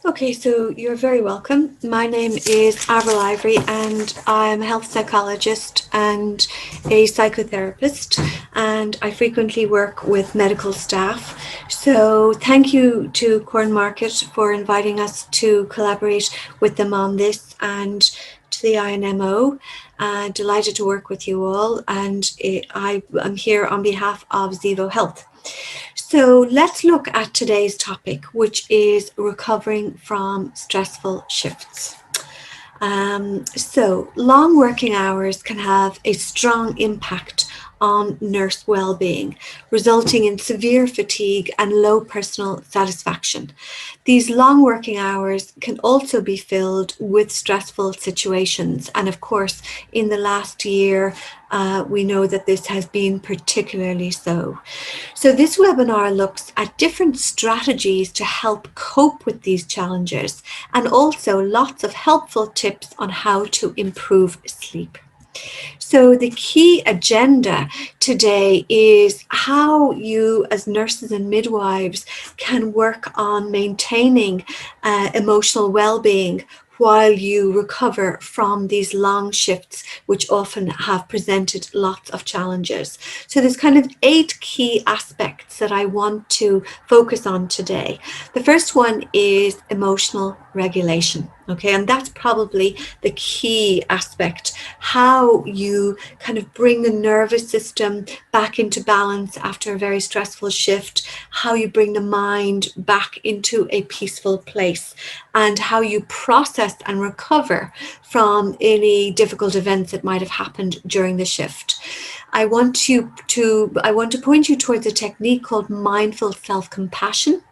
Okay, so you're very welcome. My name is Avril Ivory and I'm a health psychologist and a psychotherapist, and I frequently work with medical staff. So thank you to Cornmarket for inviting us to collaborate with them on this, and to the INMO. Delighted to work with you all, and I'm here on behalf of Zevo Health. So let's look at today's topic, which is recovering from stressful shifts. So long working hours can have a strong impact on nurse well-being, resulting in severe fatigue and low personal satisfaction. These long working hours can also be filled with stressful situations, and of course in the last year we know that this has been particularly so. So this webinar looks at different strategies to help cope with these challenges, and also lots of helpful tips on how to improve sleep. So the key agenda today is how you as nurses and midwives can work on maintaining emotional well-being while you recover from these long shifts, which often have presented lots of challenges. So there's kind of 8 key aspects that I want to focus on today. The first one is emotional regulation. Okay, and that's probably the key aspect, how you kind of bring the nervous system back into balance after a very stressful shift, how you bring the mind back into a peaceful place, and how you process and recover from any difficult events that might have happened during the shift. I want to point you towards a technique called mindful self-compassion,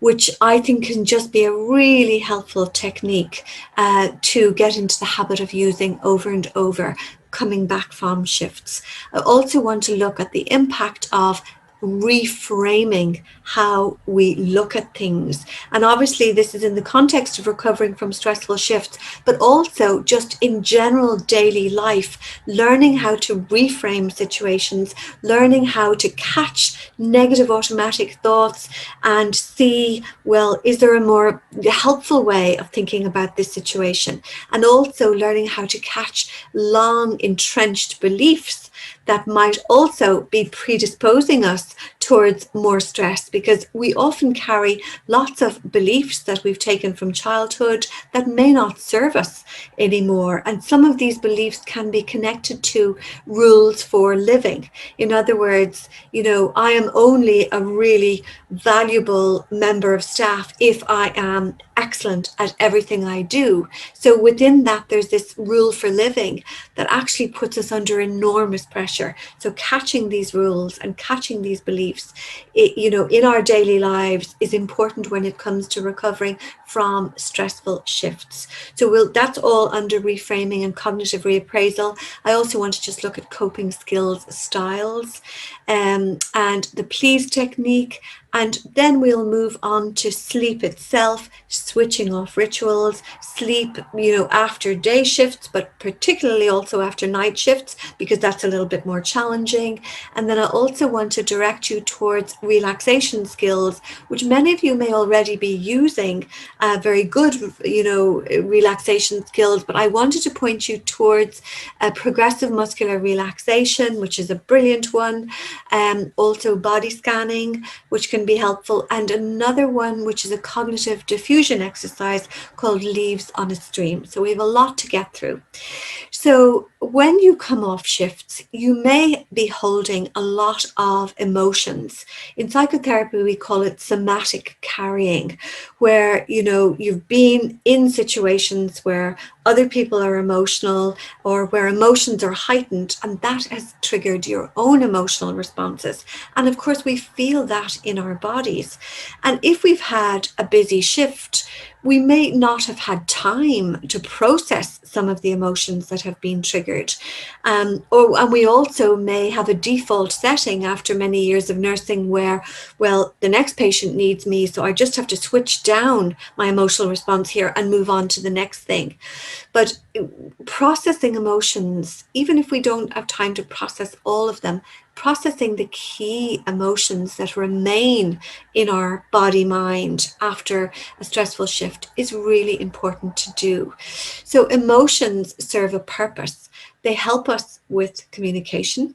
which I think can just be a really helpful technique to get into the habit of using over and over, coming back from shifts. I also want to look at the impact of reframing how we look at things. And obviously this is in the context of recovering from stressful shifts, but also just in general daily life, learning how to reframe situations, learning how to catch negative automatic thoughts and see, well, is there a more helpful way of thinking about this situation? And also learning how to catch long entrenched beliefs that might also be predisposing us towards more stress, because we often carry lots of beliefs that we've taken from childhood that may not serve us anymore. And some of these beliefs can be connected to rules for living. In other words, you know, I am only a really valuable member of staff if I am excellent at everything I do. So within that, there's this rule for living that actually puts us under enormous pressure. So catching these rules and catching these beliefs, you know, in our daily lives is important when it comes to recovering from stressful shifts. So that's all under reframing and cognitive reappraisal. I also want to just look at coping skills styles and the please technique. And then we'll move on to sleep itself, switching off rituals, sleep, you know, after day shifts, but particularly also after night shifts, because that's a little bit more challenging. And then I also want to direct you towards relaxation skills, which many of you may already be using, very good, you know, relaxation skills. But I wanted to point you towards progressive muscular relaxation, which is a brilliant one. Also body scanning, which can be helpful, and another one which is a cognitive diffusion exercise called Leaves on a Stream. So we have a lot to get through. So when you come off shifts, you may be holding a lot of emotions. In psychotherapy, we call it somatic carrying, where, you know, you've been in situations where other people are emotional or where emotions are heightened, and that has triggered your own emotional responses. And of course, we feel that in our bodies. And if we've had a busy shift, we may not have had time to process some of the emotions that have been triggered. And we also may have a default setting after many years of nursing where, well, the next patient needs me, so I just have to switch down my emotional response here and move on to the next thing. But processing emotions, even if we don't have time to process all of them, processing the key emotions that remain in our body mind after a stressful shift is really important to do. So emotions serve a purpose. They help us with communication.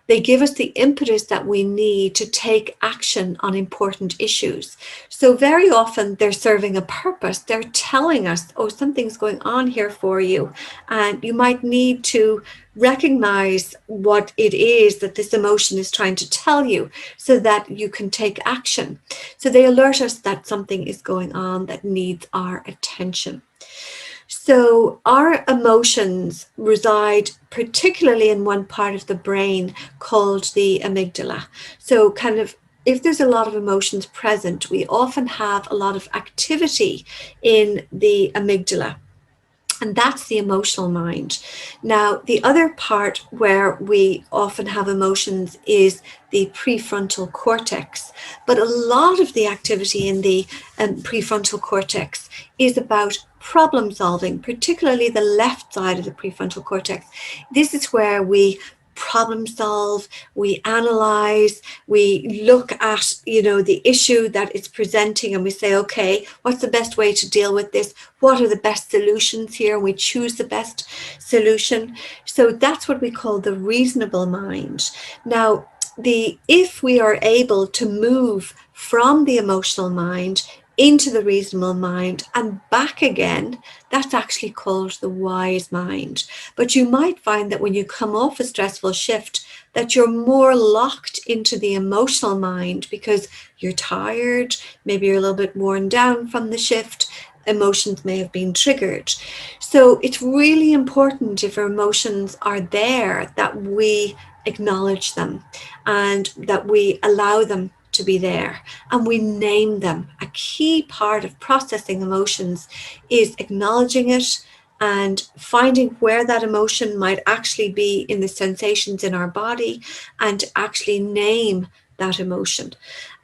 They give us the impetus that we need to take action on important issues. So very often they're serving a purpose. They're telling us, oh, something's going on here for you. And you might need to recognize what it is that this emotion is trying to tell you so that you can take action. So they alert us that something is going on that needs our attention. So our emotions reside particularly in one part of the brain called the amygdala. So kind of if there's a lot of emotions present, we often have a lot of activity in the amygdala. And that's the emotional mind. Now, the other part where we often have emotions is the prefrontal cortex. But a lot of the activity in the prefrontal cortex is about problem solving, particularly the left side of the prefrontal cortex. This is where we problem solve, we analyze, we look at, the issue that it's presenting and we say, okay, what's the best way to deal with this? What are the best solutions here? And we choose the best solution. So that's what we call the reasonable mind. Now, if we are able to move from the emotional mind into the reasonable mind and back again, that's actually called the wise mind. But you might find that when you come off a stressful shift, that you're more locked into the emotional mind because you're tired, maybe you're a little bit worn down from the shift, emotions may have been triggered. So it's really important, if our emotions are there, that we acknowledge them and that we allow them to be there and we name them. A key part of processing emotions is acknowledging it and finding where that emotion might actually be in the sensations in our body and to actually name that emotion.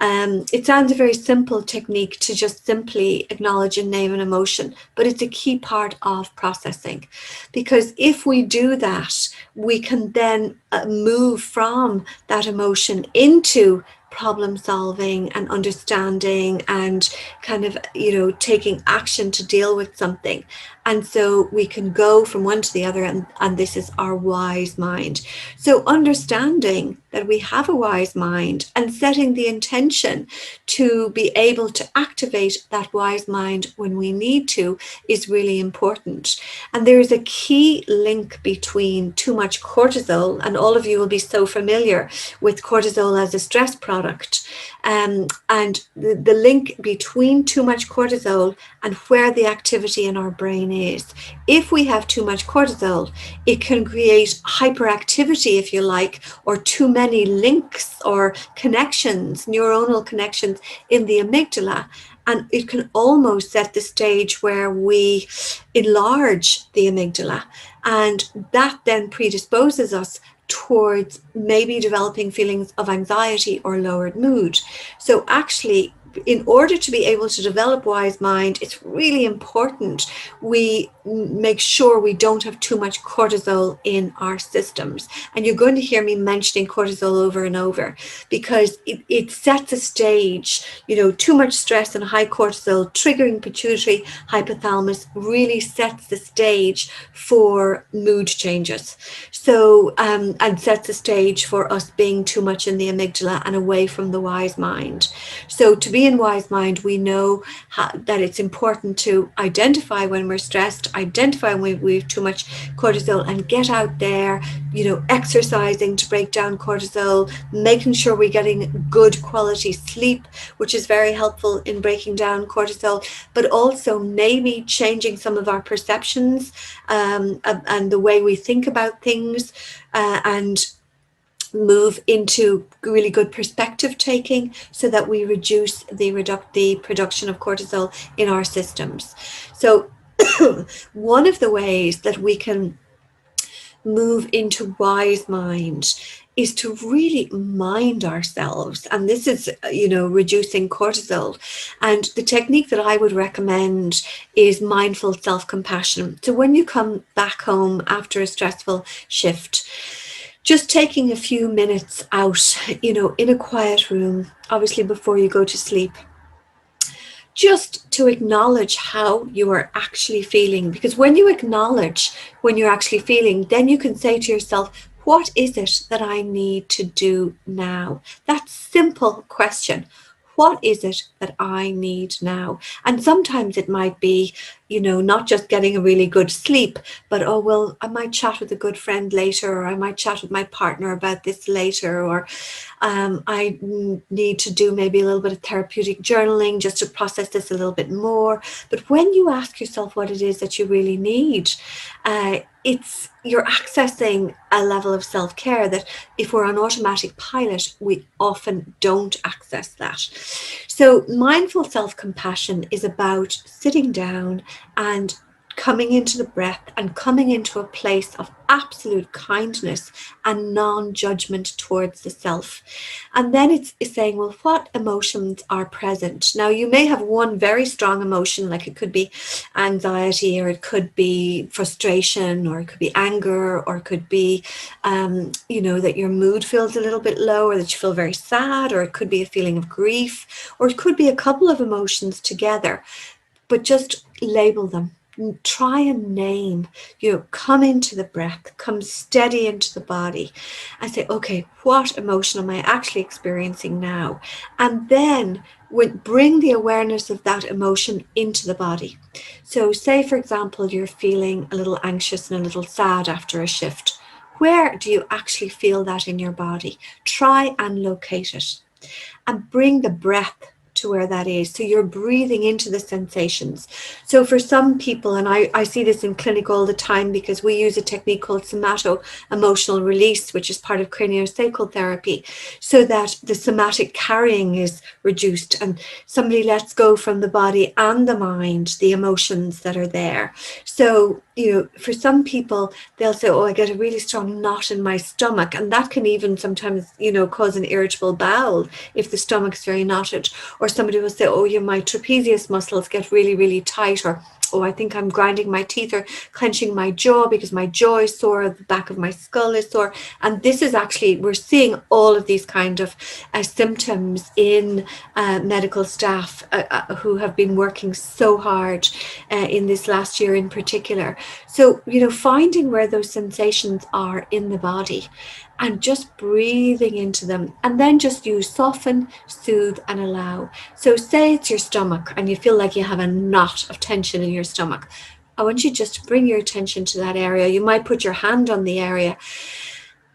It sounds a very simple technique to just simply acknowledge and name an emotion, but it's a key part of processing, because if we do that, we can then move from that emotion into problem solving and understanding and kind of, taking action to deal with something. And so we can go from one to the other, and this is our wise mind. So understanding that we have a wise mind and setting the intention to be able to activate that wise mind when we need to is really important. And there is a key link between too much cortisol, and all of you will be so familiar with cortisol as a stress product, and the link between too much cortisol and where the activity in our brain is. If we have too much cortisol, it can create hyperactivity, if you like, or too many links or connections, neuronal connections in the amygdala. And it can almost set the stage where we enlarge the amygdala. And that then predisposes us towards maybe developing feelings of anxiety or lowered mood. So actually, in order to be able to develop wise mind, it's really important we make sure we don't have too much cortisol in our systems. And you're going to hear me mentioning cortisol over and over because it sets a stage. Too much stress and high cortisol triggering pituitary hypothalamus really sets the stage for mood changes. So and sets the stage for us being too much in the amygdala and away from the wise mind. So to be in wise mind, we know that it's important to identify when we're stressed, identify when we have too much cortisol, and get out there, exercising to break down cortisol, making sure we're getting good quality sleep, which is very helpful in breaking down cortisol, but also maybe changing some of our perceptions and the way we think about things, and move into really good perspective taking so that we reduce the production of cortisol in our systems. So one of the ways that we can move into wise mind is to really mind ourselves. And this is, reducing cortisol. And the technique that I would recommend is mindful self-compassion. So when you come back home after a stressful shift, Just taking a few minutes out, in a quiet room, obviously before you go to sleep, just to acknowledge how you are actually feeling. Because when you acknowledge when you're actually feeling, then you can say to yourself, what is it that I need to do now? That simple question. What is it that I need now? And sometimes it might be, not just getting a really good sleep, but, oh, well, I might chat with a good friend later, or I might chat with my partner about this later, or I need to do maybe a little bit of therapeutic journaling just to process this a little bit more. But when you ask yourself what it is that you really need, you're accessing a level of self-care that if we're on automatic pilot, we often don't access that. So mindful self-compassion is about sitting down and coming into the breath and coming into a place of absolute kindness and non-judgment towards the self. And then it's saying, well, what emotions are present? Now, you may have one very strong emotion, like it could be anxiety, or it could be frustration, or it could be anger, or it could be, that your mood feels a little bit low, or that you feel very sad, or it could be a feeling of grief, or it could be a couple of emotions together. But just label them. Try and name, come into the breath, come steady into the body and say, okay, what emotion am I actually experiencing now? And then bring the awareness of that emotion into the body. So say, for example, you're feeling a little anxious and a little sad after a shift. Where do you actually feel that in your body? Try and locate it and bring the breath to where that is. So you're breathing into the sensations. So for some people, and I see this in clinic all the time, because we use a technique called somato-emotional release, which is part of craniosacral therapy, so that the somatic carrying is reduced and somebody lets go from the body and the mind, the emotions that are there. So, for some people, they'll say, oh, I get a really strong knot in my stomach. And that can even sometimes, cause an irritable bowel if the stomach's very knotted. Or somebody will say, oh, my trapezius muscles get really, really tight. Or, oh, I think I'm grinding my teeth or clenching my jaw because my jaw is sore, the back of my skull is sore. And this is actually, we're seeing all of these kind of symptoms in medical staff who have been working so hard in this last year in particular. So, finding where those sensations are in the body and just breathing into them, and then just use soften, soothe, and allow. So say it's your stomach and you feel like you have a knot of tension in your stomach. I want you just to bring your attention to that area. You might put your hand on the area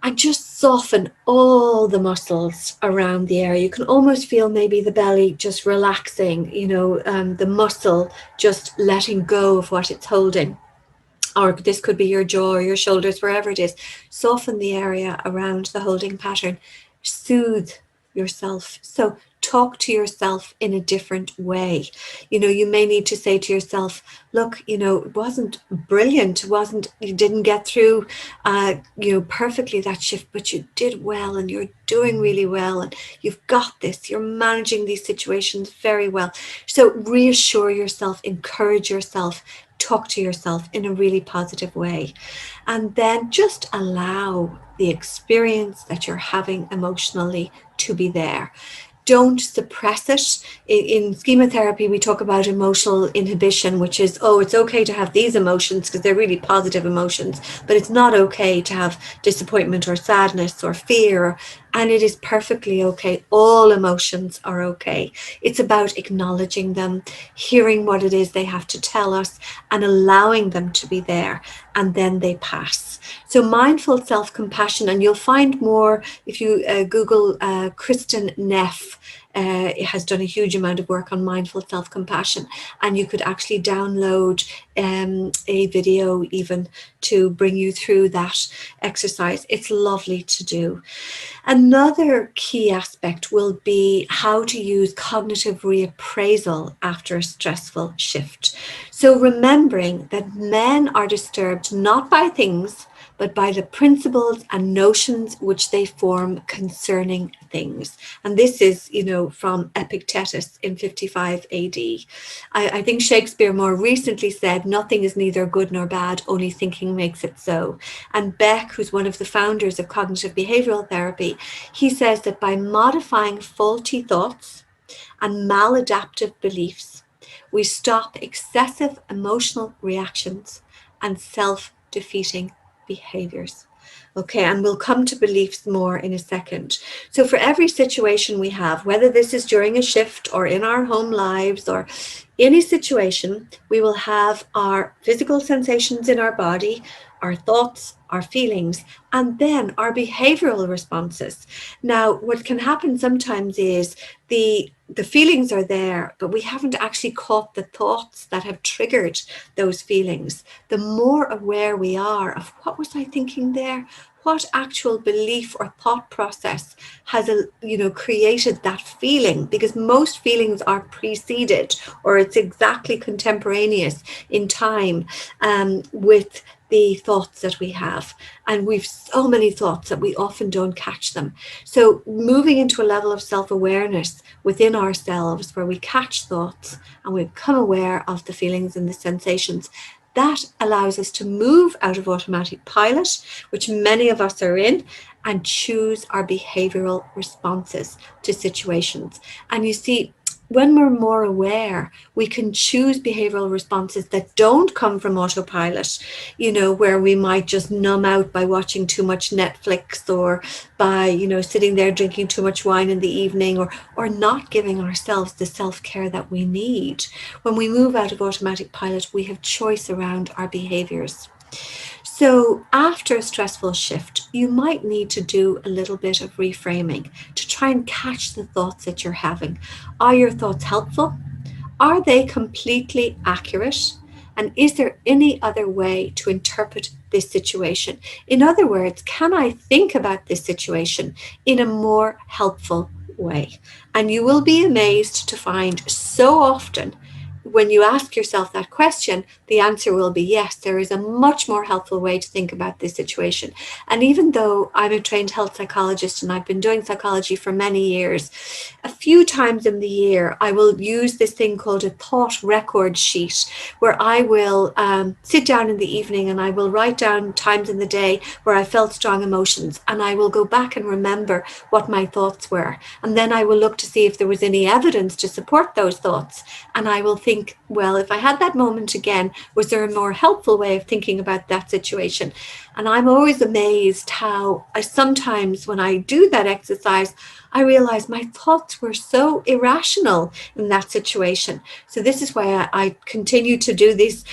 and just soften all the muscles around the area. You can almost feel maybe the belly just relaxing, the muscle just letting go of what it's holding. Or this could be your jaw or your shoulders, wherever it is. Soften the area around the holding pattern. Soothe yourself. So talk to yourself in a different way. You may need to say to yourself, look, it wasn't brilliant. You didn't get through, perfectly that shift, but you did well and you're doing really well and you've got this. You're managing these situations very well. So reassure yourself, encourage yourself, talk to yourself in a really positive way. And then just allow the experience that you're having emotionally to be there. Don't suppress it. In chemotherapy, we talk about emotional inhibition, which is, oh, it's okay to have these emotions because they're really positive emotions, but it's not okay to have disappointment or sadness or fear. And it is perfectly okay. All emotions are okay. It's about acknowledging them, hearing what it is they have to tell us, and allowing them to be there, and then they pass. So mindful self-compassion, and you'll find more if you Google Kristen Neff. It has done a huge amount of work on mindful self-compassion, and you could actually download a video even to bring you through that exercise. It's lovely to do. Another key aspect will be how to use cognitive reappraisal after a stressful shift. So remembering that men are disturbed not by things, but by the principles and notions which they form concerning things. And this is, from Epictetus in 55 AD. I think Shakespeare more recently said, nothing is neither good nor bad, only thinking makes it so. And Beck, who's one of the founders of cognitive behavioral therapy, he says that by modifying faulty thoughts and maladaptive beliefs, we stop excessive emotional reactions and self-defeating behaviors. Okay, and we'll come to beliefs more in a second. So for every situation we have, whether this is during a shift or in our home lives or any situation, we will have our physical sensations in our body, our thoughts, our feelings, and then our behavioral responses. Now, what can happen sometimes is the feelings are there, but we haven't actually caught the thoughts that have triggered those feelings. The more aware we are of what was I thinking there, what actual belief or thought process has created that feeling, because most feelings are preceded, or it's exactly contemporaneous in time with the thoughts that we have. And we've so many thoughts that we often don't catch them. So moving into a level of self-awareness within ourselves, where we catch thoughts and we become aware of the feelings and the sensations, that allows us to move out of automatic pilot, which many of us are in, and choose our behavioral responses to situations. And you see, when we're more aware, we can choose behavioral responses that don't come from autopilot, where we might just numb out by watching too much Netflix, or by, sitting there drinking too much wine in the evening, or not giving ourselves the self-care that we need. When we move out of automatic pilot, we have choice around our behaviors. So after a stressful shift, you might need to do a little bit of reframing to try and catch the thoughts that you're having. Are your thoughts helpful? Are they completely accurate? And is there any other way to interpret this situation? In other words, can I think about this situation in a more helpful way? And you will be amazed to find so often, when you ask yourself that question, the answer will be yes, there is a much more helpful way to think about this situation. And even though I'm a trained health psychologist and I've been doing psychology for many years, a few times in the year, I will use this thing called a thought record sheet, where I will sit down in the evening and I will write down times in the day where I felt strong emotions, and I will go back and remember what my thoughts were. And then I will look to see if there was any evidence to support those thoughts. And I will think, well, if I had that moment again, was there a more helpful way of thinking about that situation? And I'm always amazed how I sometimes, when I do that exercise, I realize my thoughts were so irrational in that situation. So this is why I continue to do this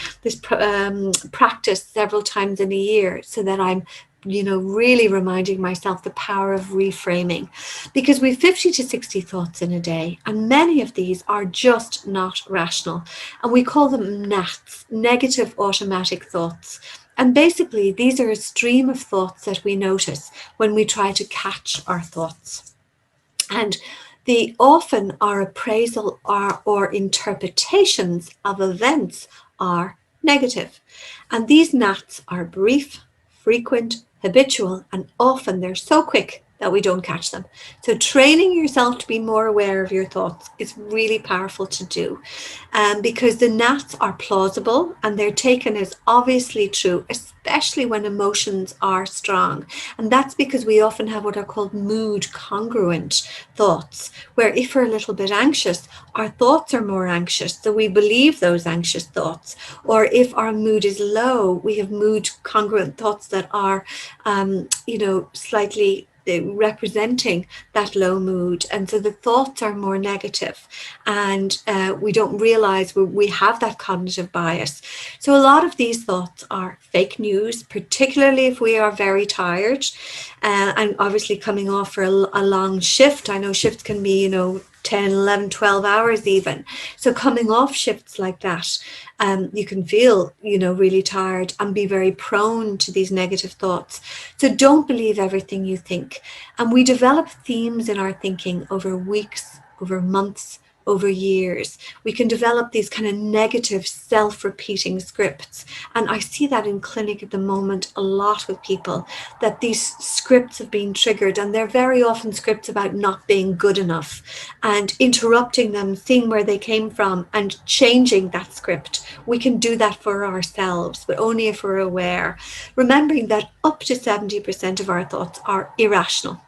practice several times in a year, so that I'm really reminding myself the power of reframing, because we've 50 to 60 thoughts in a day, and many of these are just not rational, and we call them NATs, negative automatic thoughts. And basically, these are a stream of thoughts that we notice when we try to catch our thoughts. And often our appraisal or interpretations of events are negative. And these NATs are brief, frequent, habitual, and often they're so quick that we don't catch them. So training yourself to be more aware of your thoughts is really powerful to do, because the NATs are plausible and they're taken as obviously true, especially when emotions are strong. And that's because we often have what are called mood congruent thoughts, where if we're a little bit anxious, our thoughts are more anxious, so we believe those anxious thoughts. Or if our mood is low, we have mood congruent thoughts that are, slightly representing that low mood, and so the thoughts are more negative, and we don't realize we have that cognitive bias. So a lot of these thoughts are fake news, particularly if we are very tired, and obviously coming off for a long shift. I know shifts can be 10, 11, 12 hours even. So coming off shifts like that, you can feel, really tired and be very prone to these negative thoughts. So don't believe everything you think. And we develop themes in our thinking over weeks, over months, over years. We can develop these kind of negative self-repeating scripts. And I see that in clinic at the moment a lot with people, that these scripts have been triggered, and they're very often scripts about not being good enough, and interrupting them, seeing where they came from and changing that script. We can do that for ourselves, but only if we're aware, remembering that up to 70% of our thoughts are irrational.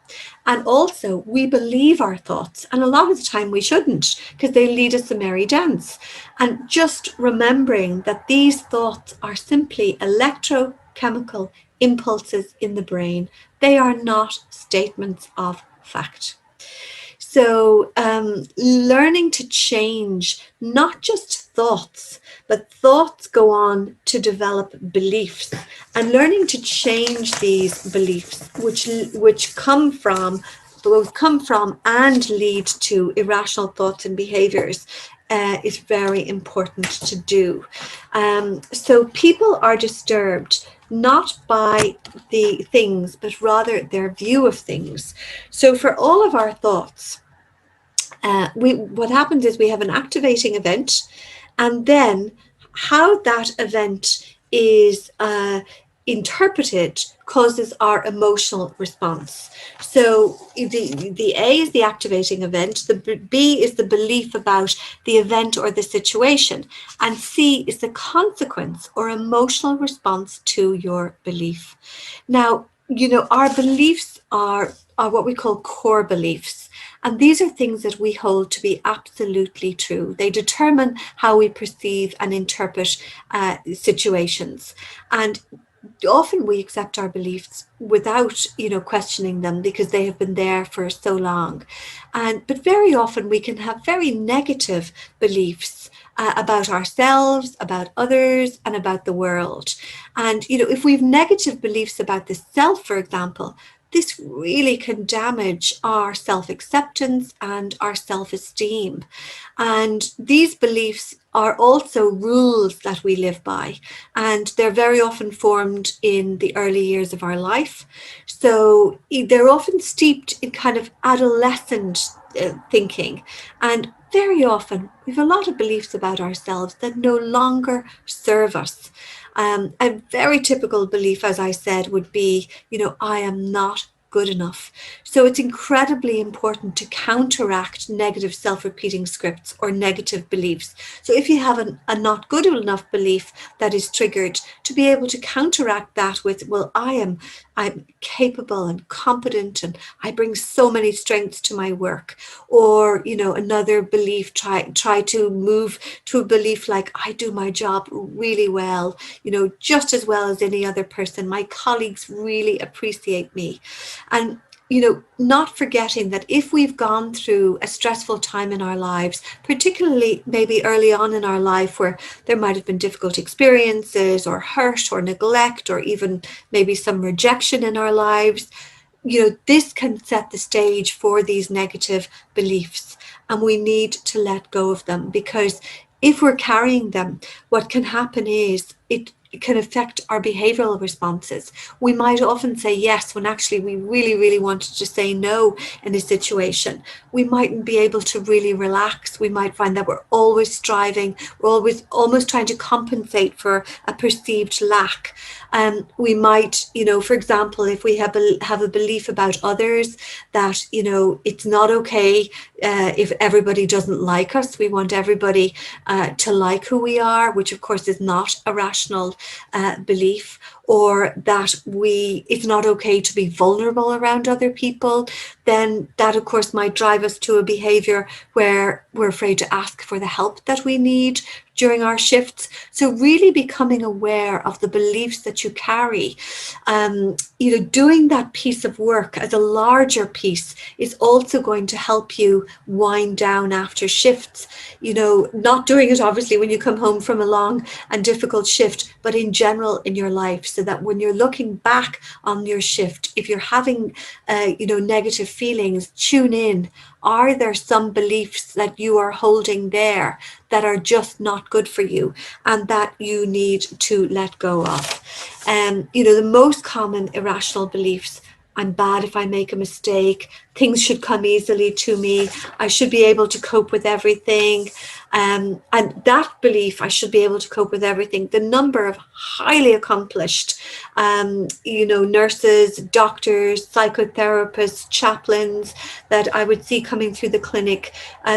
And also, we believe our thoughts, and a lot of the time we shouldn't, because they lead us a merry dance. And just remembering that these thoughts are simply electrochemical impulses in the brain. They are not statements of fact. So learning to change not just thoughts, but thoughts go on to develop beliefs, and learning to change these beliefs, which come from and lead to irrational thoughts and behaviors, is very important to do. So people are disturbed not by the things, but rather their view of things. So for all of our thoughts, what happens is we have an activating event, and then how that event is interpreted causes our emotional response. So the A is the activating event, the B is the belief about the event or the situation, and C is the consequence or emotional response to your belief. Now, our beliefs are what we call core beliefs. And these are things that we hold to be absolutely true. They determine how we perceive and interpret situations. And often we accept our beliefs without questioning them, because they have been there for so long. But very often we can have very negative beliefs about ourselves, about others, and about the world. And if we've negative beliefs about the self, for example, this really can damage our self-acceptance and our self-esteem. And these beliefs are also rules that we live by, and they're very often formed in the early years of our life. So they're often steeped in kind of adolescent thinking, and very often we have a lot of beliefs about ourselves that no longer serve us. A very typical belief, as I said, would be, I am not good enough. So it's incredibly important to counteract negative self-repeating scripts or negative beliefs. So if you have a not good enough belief that is triggered, to be able to counteract that with, well, I'm capable and competent, and I bring so many strengths to my work. Or, another belief, try to move to a belief like, I do my job really well, just as well as any other person. My colleagues really appreciate me. And not forgetting that if we've gone through a stressful time in our lives, particularly maybe early on in our life, where there might have been difficult experiences or hurt or neglect, or even maybe some rejection in our lives, this can set the stage for these negative beliefs, and we need to let go of them, because if we're carrying them, what can happen is it can affect our behavioral responses. We might often say yes when actually we really, really wanted to say no in a situation. We mightn't be able to really relax. We might find that we're always striving. We're always almost trying to compensate for a perceived lack. We might, for example, if we have a belief about others that, it's not okay if everybody doesn't like us. We want everybody to like who we are, which of course is not a rational belief. Or that it's not okay to be vulnerable around other people, then that of course might drive us to a behavior where we're afraid to ask for the help that we need during our shifts. So really becoming aware of the beliefs that you carry, doing that piece of work as a larger piece is also going to help you wind down after shifts. Not doing it obviously when you come home from a long and difficult shift, but in general in your life, so that when you're looking back on your shift, if you're having negative feelings, tune in. Are there some beliefs that you are holding there that are just not good for you and that you need to let go of? The most common irrational beliefs I'm bad if I make a mistake, things should come easily to me, I should be able to cope with everything. And that belief, I should be able to cope with everything, the number of highly accomplished, nurses, doctors, psychotherapists, chaplains that I would see coming through the clinic,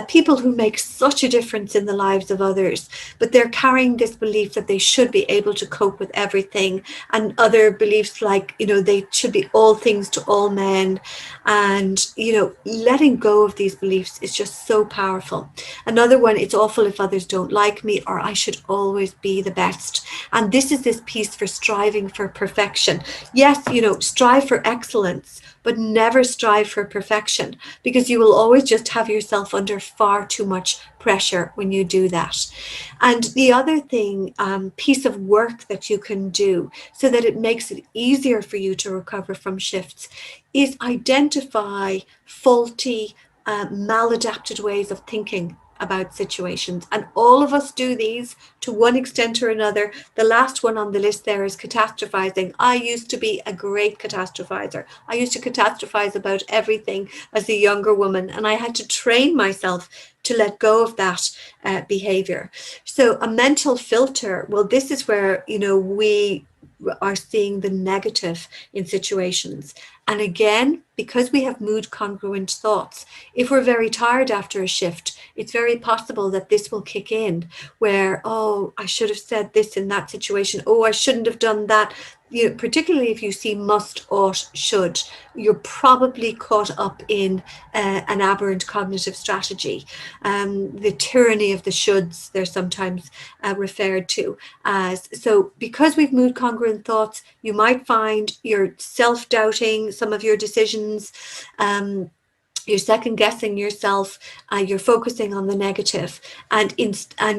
people who make such a difference in the lives of others, but they're carrying this belief that they should be able to cope with everything, and other beliefs like, they should be all things to all men. And, letting go of these beliefs is just so powerful. Another one, it's awful if others don't like me, or I should always be the best. And this is this piece for striving for perfection. Yes, strive for excellence, but never strive for perfection, because you will always just have yourself under far too much pressure when you do that. And the other thing, piece of work that you can do so that it makes it easier for you to recover from shifts, is identify faulty, maladapted ways of thinking about situations. And all of us do these to one extent or another. The last one on the list there is catastrophizing. I used to be a great catastrophizer. I used to catastrophize about everything as a younger woman, and I had to train myself to let go of that behavior. So a mental filter, well, this is where, we are seeing the negative in situations. And again, because we have mood congruent thoughts, if we're very tired after a shift, it's very possible that this will kick in where, oh, I should have said this in that situation. Oh, I shouldn't have done that. Particularly if you see must, ought, should, you're probably caught up in an aberrant cognitive strategy. The tyranny of the shoulds, they're sometimes referred to as. So because we've mood congruent thoughts, you might find you're self-doubting some of your decisions. You're second guessing yourself, you're focusing on the negative, and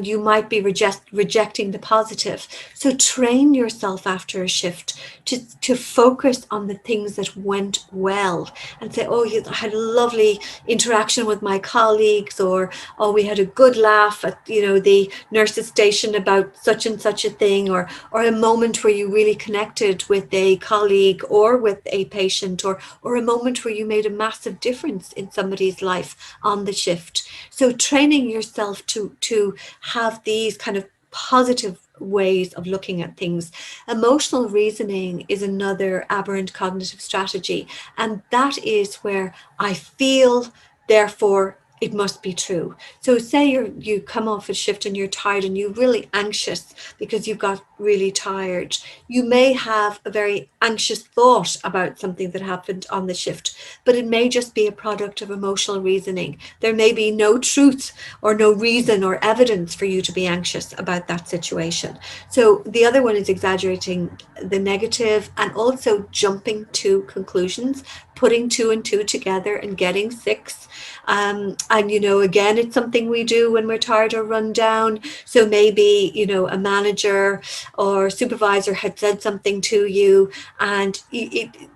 you might be rejecting the positive. So train yourself after a shift to focus on the things that went well, and say, oh, I had a lovely interaction with my colleagues, or oh, we had a good laugh at the nurse's station about such and such a thing, or a moment where you really connected with a colleague or with a patient, or a moment where you made a massive difference in somebody's life on the shift. So training yourself to have these kind of positive ways of looking at things. Emotional reasoning is another aberrant cognitive strategy, and that is where I feel, therefore it must be true. So say you come off a shift and you're tired and you're really anxious because you got really tired. You may have a very anxious thought about something that happened on the shift, but it may just be a product of emotional reasoning. There may be no truth or no reason or evidence for you to be anxious about that situation. So the other one is exaggerating the negative and also jumping to conclusions, putting two and two together and getting six. And again, it's something we do when we're tired or run down. So maybe a manager or supervisor had said something to you, and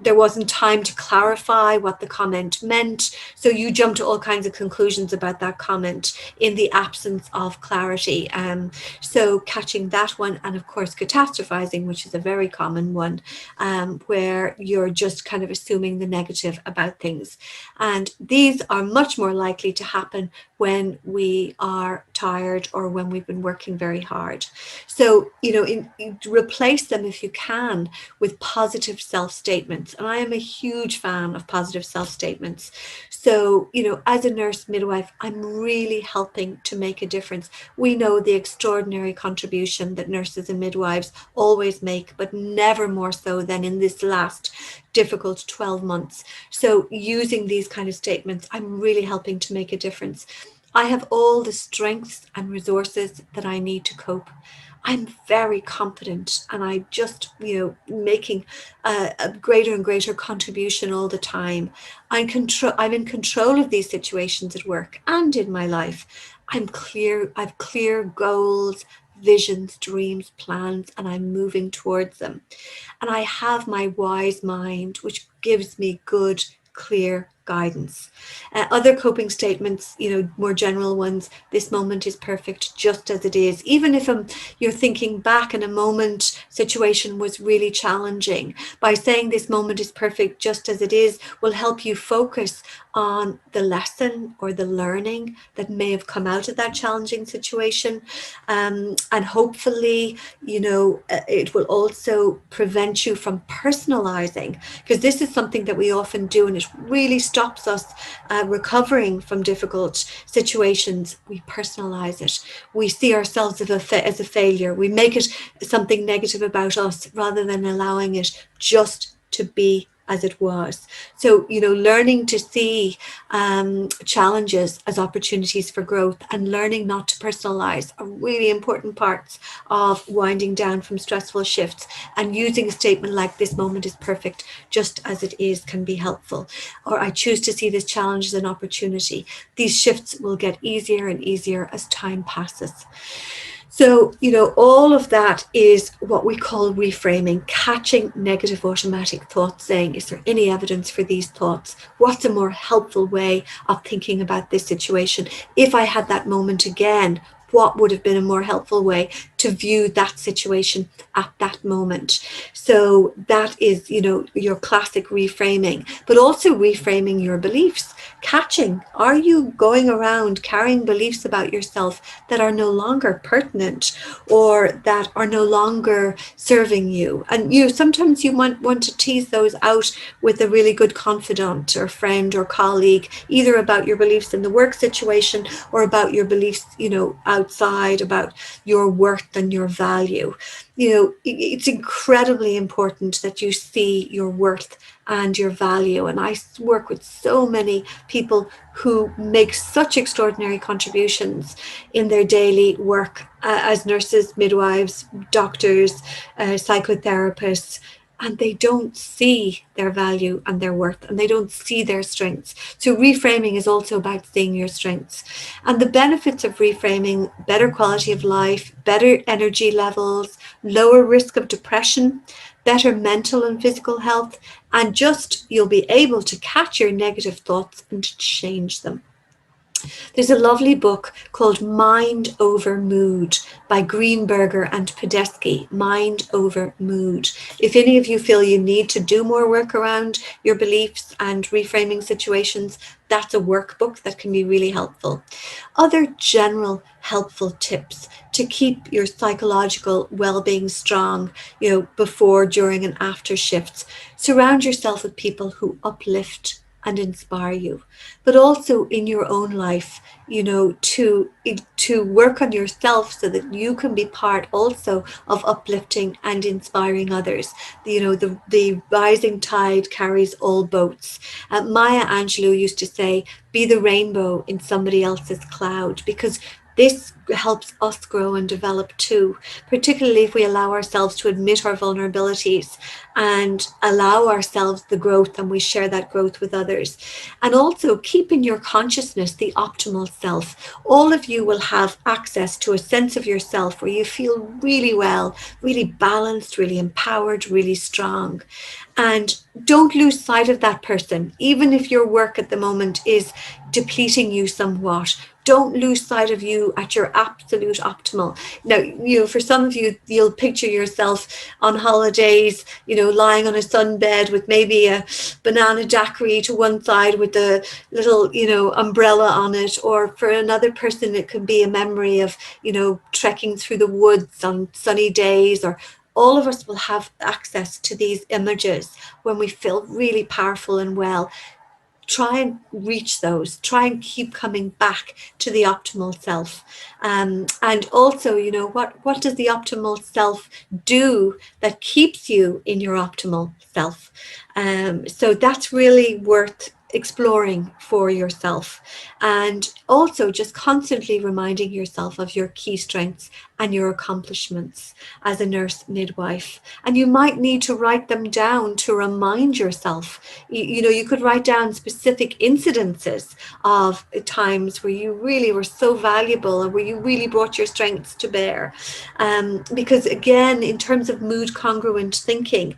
there wasn't time to clarify what the comment meant, so you jump to all kinds of conclusions about that comment in the absence of clarity. So catching that one, and of course catastrophizing, which is a very common one, where you're just kind of assuming the negative about things. And these are much more likely to happen when we are tired or when we've been working very hard. So, replace them if you can with positive self-statements. And I am a huge fan of positive self-statements. So, as a nurse midwife, I'm really helping to make a difference. We know the extraordinary contribution that nurses and midwives always make, but never more so than in this last difficult 12 months. So using these kind of statements, I'm really helping to make a difference. I have all the strengths and resources that I need to cope. I'm very confident, and I just, making a greater and greater contribution all the time. I'm in control of these situations at work and in my life. I've clear goals, visions, dreams, plans, and I'm moving towards them. And I have my wise mind, which gives me good, clear guidance. Other coping statements, more general ones: this moment is perfect just as it is. Even if you're thinking back and a moment situation was really challenging, by saying this moment is perfect just as it is will help you focus on the lesson or the learning that may have come out of that challenging situation. And hopefully, it will also prevent you from personalizing, because this is something that we often do, and it really stops us recovering from difficult situations. We personalize it. We see ourselves as a failure. We make it something negative about us rather than allowing it just to be as it was. So, learning to see challenges as opportunities for growth and learning not to personalize are really important parts of winding down from stressful shifts. And using a statement like "this moment is perfect just as it is" can be helpful. Or "I choose to see this challenge as an opportunity." These shifts will get easier and easier as time passes. So, all of that is what we call reframing, catching negative automatic thoughts, saying, is there any evidence for these thoughts? What's a more helpful way of thinking about this situation? If I had that moment again, what would have been a more helpful way to view that situation at that moment? So that is, your classic reframing, but also reframing your beliefs. Catching, are you going around carrying beliefs about yourself that are no longer pertinent or that are no longer serving you? And sometimes you might want to tease those out with a really good confidant or friend or colleague, either about your beliefs in the work situation or about your beliefs, outside, about your worth and your value. It's incredibly important that you see your worth and your value. And I work with so many people who make such extraordinary contributions in their daily work as nurses, midwives, doctors, psychotherapists, and they don't see their value and their worth, and they don't see their strengths. So reframing is also about seeing your strengths. And the benefits of reframing: better quality of life, better energy levels, lower risk of depression, better mental and physical health, and you'll be able to catch your negative thoughts and change them. There's a lovely book called Mind Over Mood by Greenberger and Podesky. Mind Over Mood. If any of you feel you need to do more work around your beliefs and reframing situations, that's a workbook that can be really helpful. Other general helpful tips to keep your psychological well-being strong, before, during, and after shifts: surround yourself with people who uplift and inspire you, but also in your own life, to work on yourself so that you can be part also of uplifting and inspiring others. The rising tide carries all boats. Maya Angelou used to say, be the rainbow in somebody else's cloud, because this helps us grow and develop too, particularly if we allow ourselves to admit our vulnerabilities and allow ourselves the growth, and we share that growth with others. And also keep in your consciousness the optimal self. All of you will have access to a sense of yourself where you feel really well, really balanced, really empowered, really strong. And don't lose sight of that person, even if your work at the moment is depleting you somewhat. Don't lose sight of you at your absolute optimal. Now, for some of you, you'll picture yourself on holidays, lying on a sunbed with maybe a banana daiquiri to one side with a little, umbrella on it. Or for another person, it could be a memory of, trekking through the woods on sunny days. Or all of us will have access to these images when we feel really powerful and well. Try and reach those. Try and keep coming back to the optimal self. And also, what does the optimal self do that keeps you in your optimal self? So that's really worth exploring for yourself. And also just constantly reminding yourself of your key strengths and your accomplishments as a nurse midwife. And you might need to write them down to remind yourself. You could write down specific incidences of times where you really were so valuable and where you really brought your strengths to bear. Because again, in terms of mood congruent thinking,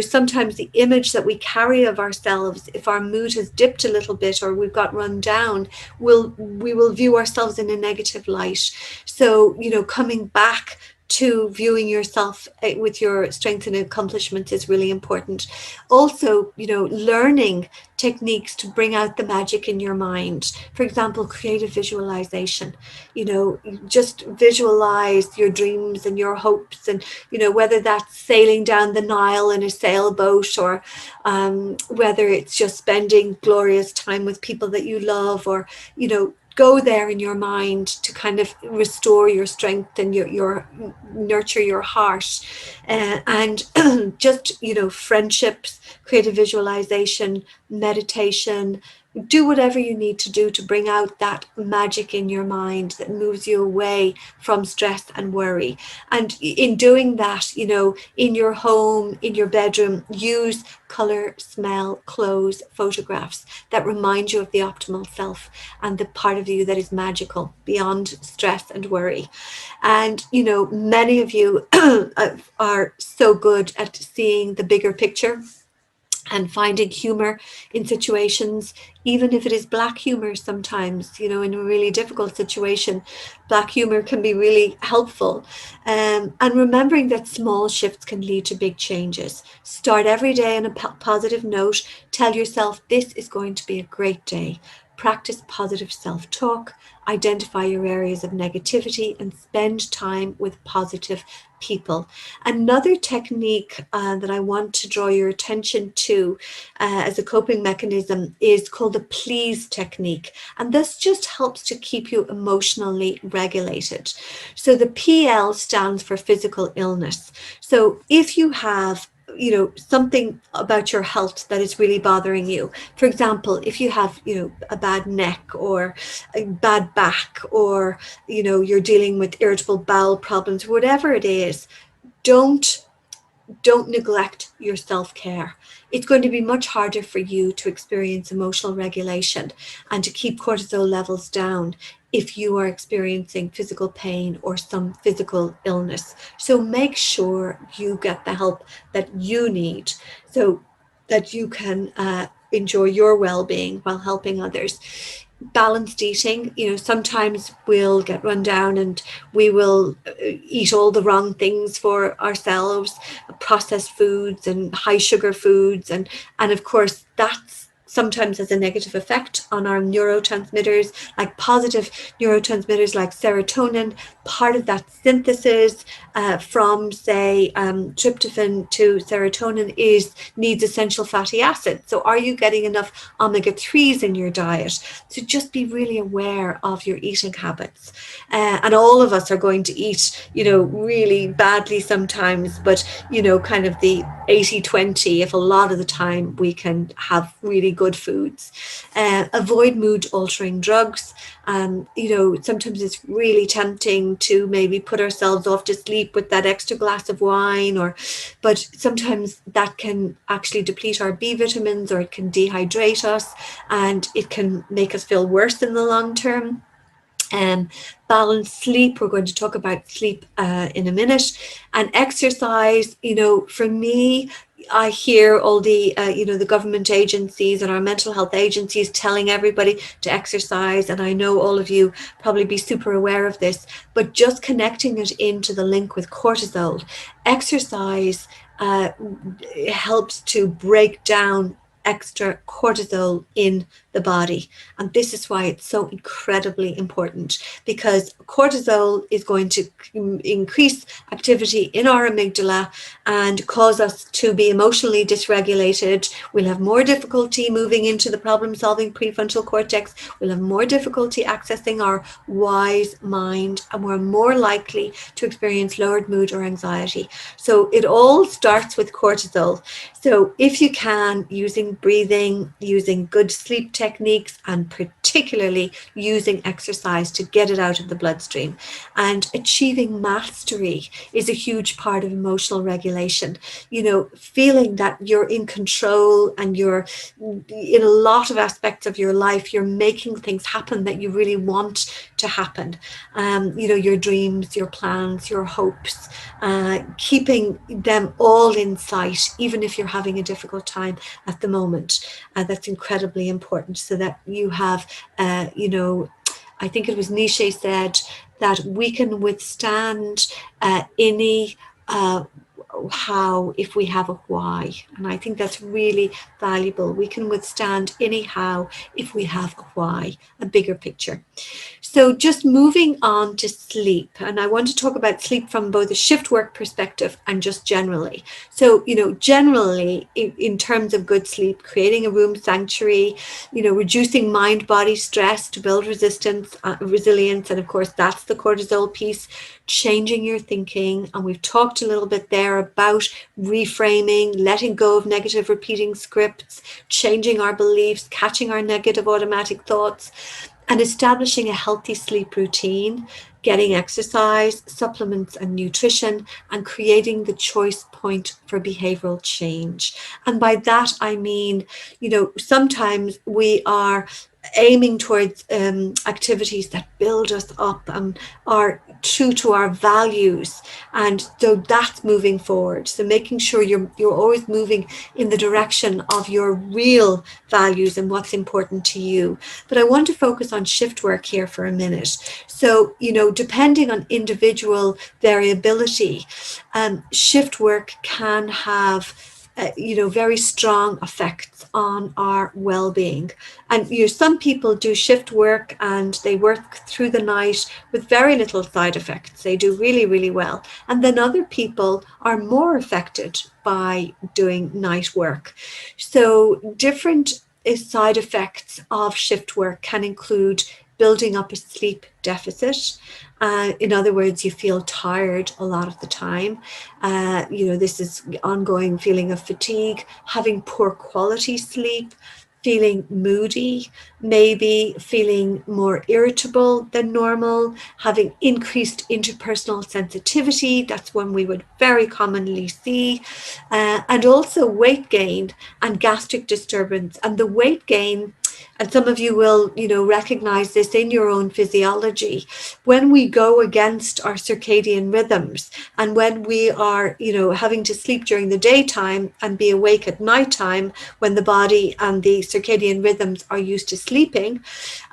sometimes the image that we carry of ourselves, if our mood has has dipped a little bit or we've got run down, we will view ourselves in a negative light. So, coming back to viewing yourself with your strengths and accomplishments is really important. Also, learning techniques to bring out the magic in your mind. For example, creative visualization. Just visualize your dreams and your hopes, and whether that's sailing down the Nile in a sailboat, or whether it's just spending glorious time with people that you love, or go there in your mind to kind of restore your strength and your nurture your heart, and just friendships, creative visualization, meditation. Do whatever you need to do to bring out that magic in your mind that moves you away from stress and worry. And in doing that, in your home, in your bedroom, use color, smell, clothes, photographs that remind you of the optimal self and the part of you that is magical beyond stress and worry. And many of you are so good at seeing the bigger picture and finding humor in situations, even if it is black humor sometimes, in a really difficult situation. Black humor can be really helpful. And remembering that small shifts can lead to big changes. Start every day on a positive note. Tell yourself this is going to be a great day. Practice positive self-talk. Identify your areas of negativity and spend time with positive people. Another technique that I want to draw your attention to as a coping mechanism is called the please technique. And this just helps to keep you emotionally regulated. So the PL stands for physical illness. So if you have something about your health that is really bothering you. For example, if you have, a bad neck or a bad back, or, you're dealing with irritable bowel problems, whatever it is, don't neglect your self-care. It's going to be much harder for you to experience emotional regulation and to keep cortisol levels down if you are experiencing physical pain or some physical illness. So make sure you get the help that you need so that you can enjoy your well-being while helping others. Balanced eating, sometimes we'll get run down and we will eat all the wrong things for ourselves, processed foods and high sugar foods, and of course that's sometimes has a negative effect on our neurotransmitters, like positive neurotransmitters like serotonin. Part of that synthesis from, say, tryptophan to serotonin needs essential fatty acids. So are you getting enough omega-3s in your diet? So just be really aware of your eating habits. And all of us are going to eat, really badly sometimes, but, kind of the 80-20, if a lot of the time we can have really good foods. Avoid mood altering drugs. Sometimes it's really tempting to maybe put ourselves off to sleep with that extra glass of wine, but sometimes that can actually deplete our B vitamins, or it can dehydrate us and it can make us feel worse in the long term. Balanced sleep, we're going to talk about sleep in a minute. And exercise, for me, I hear all the the government agencies and our mental health agencies telling everybody to exercise, and I know all of you probably be super aware of this, but just connecting it into the link with cortisol. Exercise helps to break down extra cortisol in the body, and this is why it's so incredibly important, because cortisol is going to increase activity in our amygdala and cause us to be emotionally dysregulated. We'll have more difficulty moving into the problem-solving prefrontal cortex. We'll have more difficulty accessing our wise mind, and we're more likely to experience lowered mood or anxiety. So it all starts with cortisol. So if you can, using breathing, using good sleep techniques, and particularly using exercise to get it out of the bloodstream. And achieving mastery is a huge part of emotional regulation. You know, feeling that you're in control and you're in a lot of aspects of your life, you're making things happen that you really want to happen. You know, your dreams, your plans, your hopes, keeping them all in sight, even if you're having a difficult time at the moment. That's incredibly important, so that you have, you know, I think it was Nietzsche said that we can withstand any how if we have a why. And I think that's really valuable. We can withstand any how if we have a why, a bigger picture. So just moving on to sleep, and I want to talk about sleep from both a shift work perspective and just generally. So, you know, generally in terms of good sleep, creating a room sanctuary, you know, reducing mind body stress to build resilience, and of course that's the cortisol piece, changing your thinking. And we've talked a little bit there about reframing, letting go of negative repeating scripts, changing our beliefs, catching our negative automatic thoughts, and establishing a healthy sleep routine, getting exercise, supplements and nutrition, and creating the choice point for behavioral change. And by that, I mean, you know, sometimes we are aiming towards activities that build us up and are true to our values, and so that's moving forward. So making sure you're always moving in the direction of your real values and what's important to you. But I want to focus on shift work here for a minute. So, you know, depending on individual variability, shift work can have you know, very strong effects on our well-being. And you know, some people do shift work and they work through the night with very little side effects. They do really, really well. And then other people are more affected by doing night work. So different side effects of shift work can include building up a sleep deficit. In other words, you feel tired a lot of the time. You know, this is ongoing feeling of fatigue, having poor quality sleep, feeling moody, maybe feeling more irritable than normal, having increased interpersonal sensitivity. That's one we would very commonly see. And also weight gain and gastric disturbance. And the weight gain, and some of you will, you know, recognize this in your own physiology. When we go against our circadian rhythms, and when we are, you know, having to sleep during the daytime and be awake at nighttime, when the body and the circadian rhythms are used to sleeping,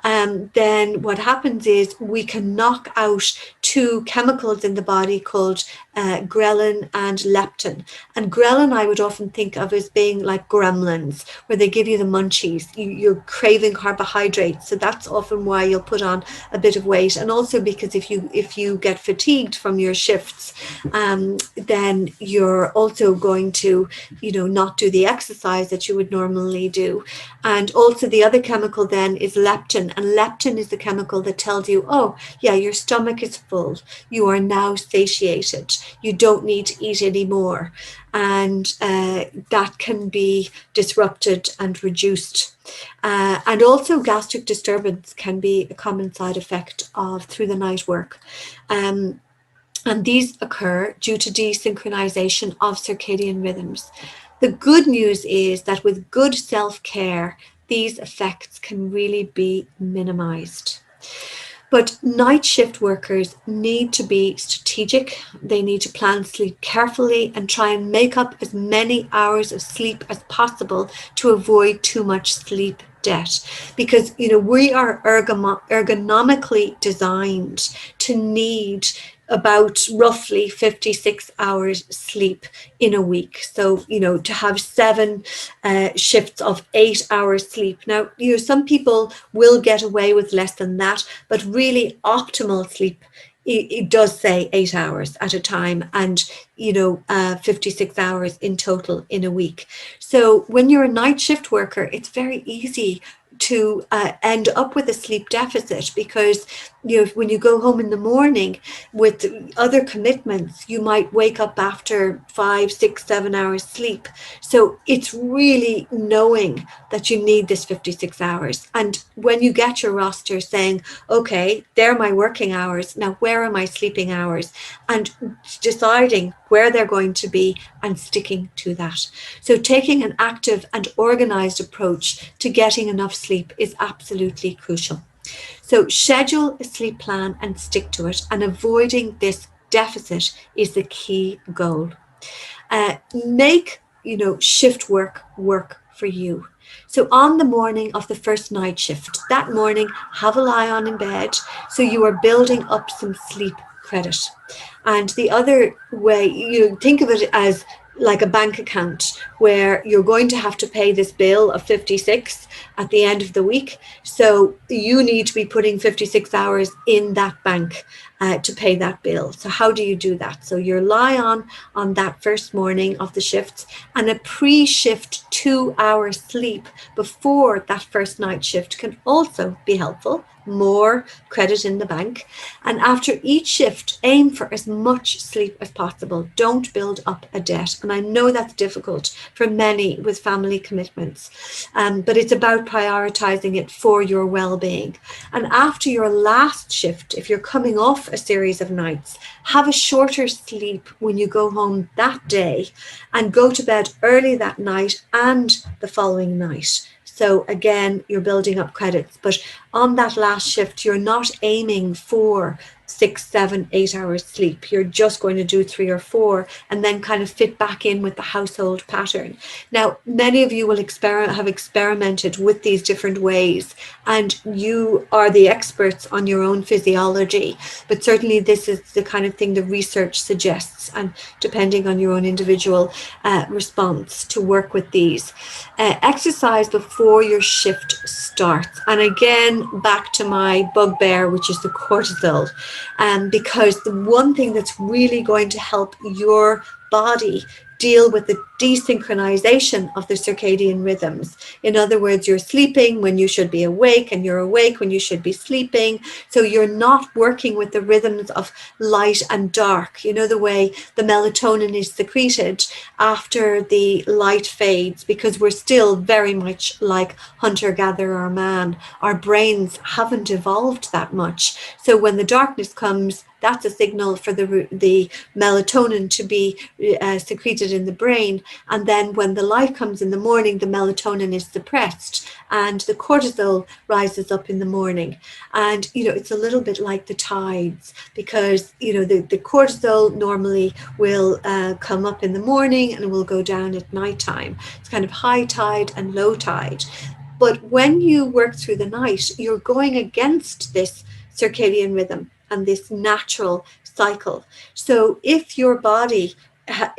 then what happens is we can knock out two chemicals in the body called ghrelin and leptin. And ghrelin I would often think of as being like gremlins, where they give you the munchies. You're craving carbohydrates, so that's often why you'll put on a bit of weight. And also because if you get fatigued from your shifts, then you're also going to, you know, not do the exercise that you would normally do. And also the other chemical then is leptin, and leptin is the chemical that tells you, oh yeah, your stomach is full, you are now satiated, you don't need to eat anymore. And that can be disrupted and reduced. And also gastric disturbance can be a common side effect of through the night work. And these occur due to desynchronization of circadian rhythms. The good news is that with good self-care, these effects can really be minimized. But night shift workers need to be strategic. They need to plan sleep carefully and try and make up as many hours of sleep as possible to avoid too much sleep debt. Because, you know, we are ergonomically designed to need about roughly 56 hours sleep in a week. So, you know, to have 7 shifts of 8 hours sleep. Now, you know, some people will get away with less than that, but really optimal sleep, it does say 8 hours at a time, and, you know, 56 hours in total in a week. So when you're a night shift worker, it's very easy to end up with a sleep deficit, because when you go home in the morning with other commitments, you might wake up after 5, 6, 7 hours sleep. So it's really knowing that you need this 56 hours. And when you get your roster saying, okay, they're my working hours, now where are my sleeping hours? And deciding where they're going to be and sticking to that. So taking an active and organized approach to getting enough sleep is absolutely crucial. So schedule a sleep plan and stick to it, and avoiding this deficit is the key goal. Make shift work for you. So on the morning of the first night shift, that morning, have a lie on in bed, so you are building up some sleep credit. And the other way, think of it as like a bank account where you're going to have to pay this bill of 56 at the end of the week. So you need to be putting 56 hours in that bank to pay that bill. So how do you do that? So you're lie on that first morning of the shifts, and a pre-shift 2-hour sleep before that first night shift can also be helpful. More credit in the bank. And after each shift, aim for as much sleep as possible. Don't build up a debt. And I know that's difficult for many with family commitments, but it's about prioritizing it for your well-being. And after your last shift, if you're coming off a series of nights, have a shorter sleep when you go home that day, and go to bed early that night and the following night. So again, you're building up credits, but on that last shift, you're not aiming for 6, 7, 8 hours sleep. You're just going to do 3 or 4 and then kind of fit back in with the household pattern. Now, many of you will have experimented with these different ways, and you are the experts on your own physiology, but certainly this is the kind of thing the research suggests, and depending on your own individual response, to work with these. Exercise before your shift starts. And again, back to my bugbear, which is the cortisol. Because the one thing that's really going to help your body deal with the desynchronization of the circadian rhythms. In other words, you're sleeping when you should be awake, and you're awake when you should be sleeping. So you're not working with the rhythms of light and dark. You know, the way the melatonin is secreted after the light fades, because we're still very much like hunter-gatherer man. Our brains haven't evolved that much. So when the darkness comes, that's a signal for the melatonin to be secreted in the brain. And then when the light comes in the morning, the melatonin is suppressed and the cortisol rises up in the morning. And, it's a little bit like the tides, because, the cortisol normally will come up in the morning and will go down at nighttime. It's kind of high tide and low tide. But when you work through the night, you're going against this circadian rhythm and this natural cycle. So if your body that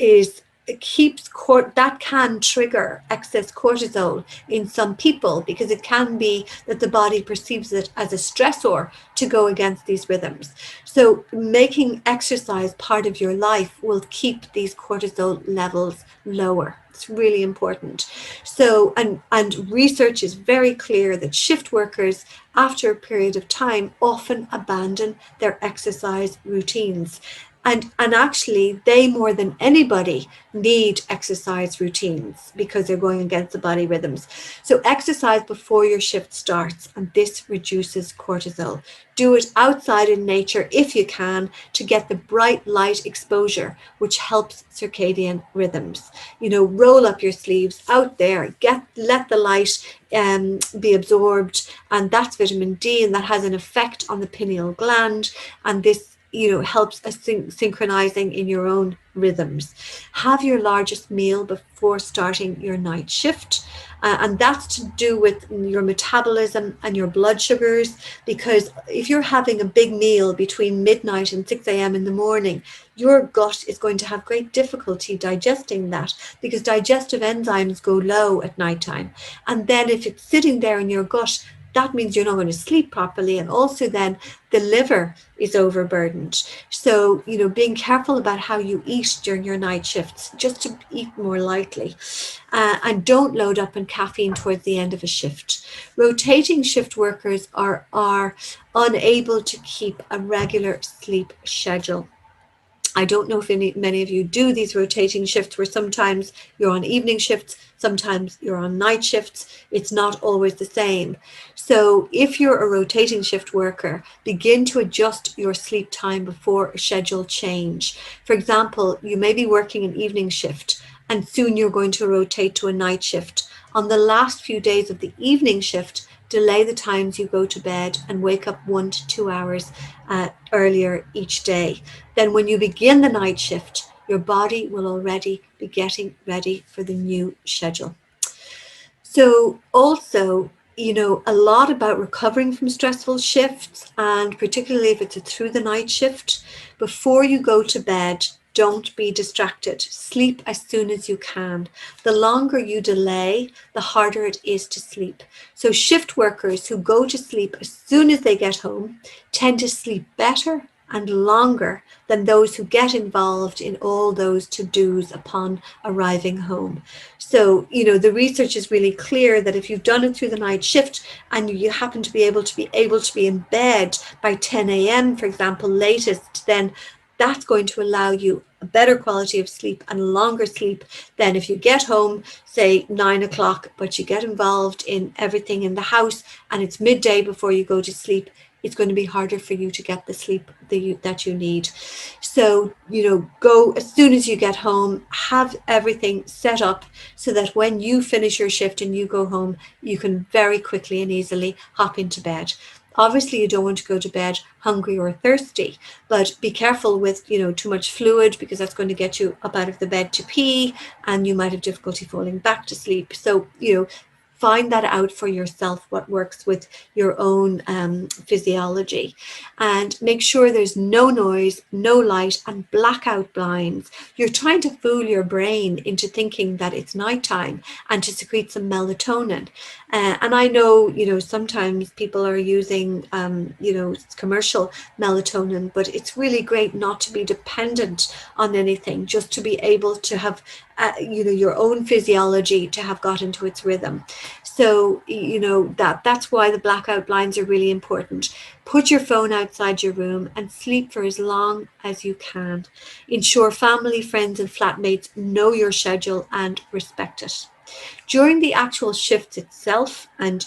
can trigger excess cortisol in some people, because it can be that the body perceives it as a stressor to go against these rhythms. So making exercise part of your life will keep these cortisol levels lower. It's really important. So, and research is very clear that shift workers, after a period of time, often abandon their exercise routines. And actually, they more than anybody need exercise routines, because they're going against the body rhythms. So exercise before your shift starts, and this reduces cortisol. Do it outside in nature if you can, to get the bright light exposure, which helps circadian rhythms. Roll up your sleeves out there, let the light be absorbed, and that's vitamin D, and that has an effect on the pineal gland, and this helps us synchronizing in your own rhythms. Have your largest meal before starting your night shift. And that's to do with your metabolism and your blood sugars, because if you're having a big meal between midnight and 6 a.m. in the morning, your gut is going to have great difficulty digesting that, because digestive enzymes go low at nighttime. And then if it's sitting there in your gut, that means you're not going to sleep properly, and also then the liver is overburdened. So, being careful about how you eat during your night shifts, just to eat more lightly, and don't load up on caffeine towards the end of a shift. Rotating shift workers are unable to keep a regular sleep schedule. I don't know if many of you do these rotating shifts where sometimes you're on evening shifts, sometimes you're on night shifts. It's not always the same. So if you're a rotating shift worker, begin to adjust your sleep time before a schedule change. For example, you may be working an evening shift and soon you're going to rotate to a night shift. On the last few days of the evening shift, delay the times you go to bed and wake up 1 to 2 hours earlier each day. Then when you begin the night shift, your body will already be getting ready for the new schedule. So also, a lot about recovering from stressful shifts, and particularly if it's a through the night shift, before you go to bed, don't be distracted. Sleep as soon as you can. The longer you delay, the harder it is to sleep. So shift workers who go to sleep as soon as they get home tend to sleep better and longer than those who get involved in all those to-dos upon arriving home. So, the research is really clear that if you've done it through the night shift and you happen to be able to be in bed by 10 a.m., for example, latest, then that's going to allow you a better quality of sleep and longer sleep than if you get home, say 9 o'clock, but you get involved in everything in the house and it's midday before you go to sleep. It's going to be harder for you to get the sleep that you need. So, go as soon as you get home, have everything set up so that when you finish your shift and you go home, you can very quickly and easily hop into bed. Obviously, you don't want to go to bed hungry or thirsty, but be careful with, too much fluid, because that's going to get you up out of the bed to pee and you might have difficulty falling back to sleep. So, find that out for yourself, what works with your own physiology, and make sure there's no noise, no light, and blackout blinds. You're trying to fool your brain into thinking that it's nighttime and to secrete some melatonin. And I know, sometimes people are using, commercial melatonin, but it's really great not to be dependent on anything, just to be able to have, your own physiology to have got into its rhythm. So, that's why the blackout blinds are really important. Put your phone outside your room and sleep for as long as you can. Ensure family, friends, and flatmates know your schedule and respect it. During the actual shift itself, and